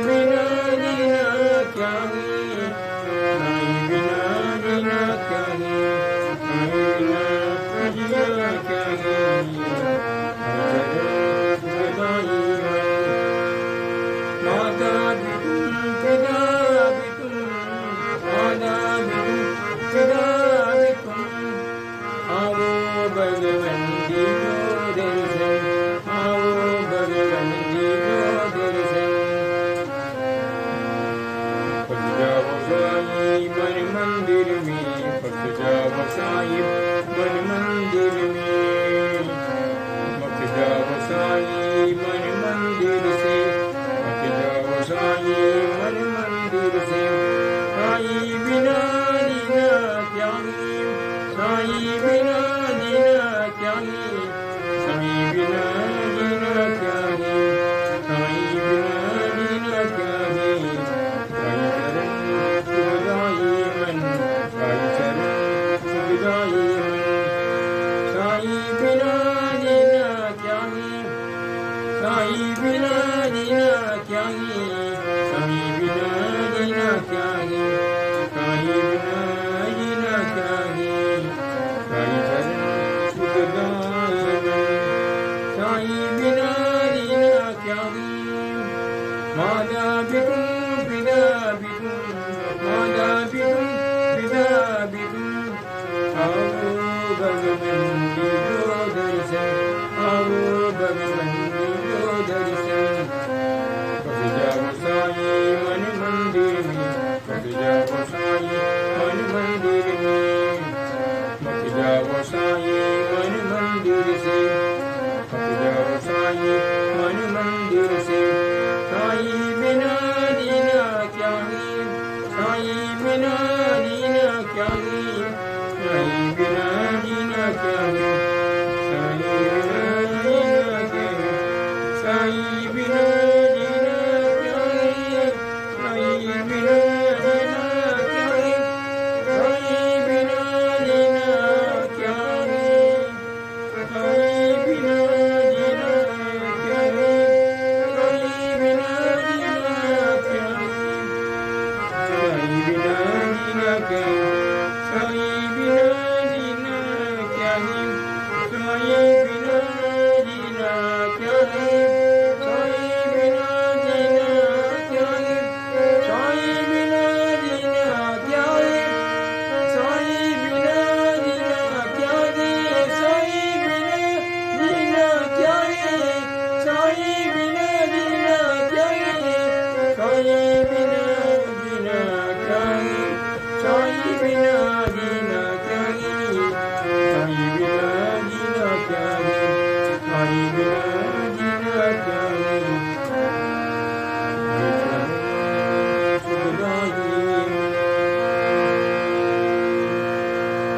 बिना जीना क्या है, साईं बिना जीना क्या है, साईं बिना जीना क्या है, सदाई मन। माता भी तुम, पिता भी तुम, माता भी तुम, पिता भी तुम, आओ भगवन जी को दर्शन, आओ भगवन जी को दर्शन। फंस जाओ साईं मन मंदिर में, फंस जाओ साईं मन मंदिर में, मत जाओ साईं मन मंदिर से, मत जाओ साईं मन मंदिर से। साईं बिना जीना क्या है, साईं बिना जीना क्या है, साईं बिना जीना क्या है, साईं बिना जीना क्या है, साईं चरण सुखदाई मन, साईं चरण सुखदाई मन। साईं बिना जीना क्या है, साईं बिना जीना क्या है, साईं बिना जीना क्या है, साईं बिना जीना क्या है, साईं चरण सुखदाई मन। साईं बिना जीना क्या है, माता भी तुम, पिता भी तुम, माता भी तुम, पिता भी तुम, आओ भगवन जी को दर्शन, आओ भगवन जी को दर्शन। फंस जाओ साईं मन मंदिर में, फंस जाओ साईं मन मंदिर में, मत जाओ साईं मन मंदिर से, मत जाओ साईं मन मंदिर से। साईं बिना जीना क्या है, साईं बिना जीना क्या है, साईं बिना जीना क्या है, साईं बिना जीना क्या है, साईं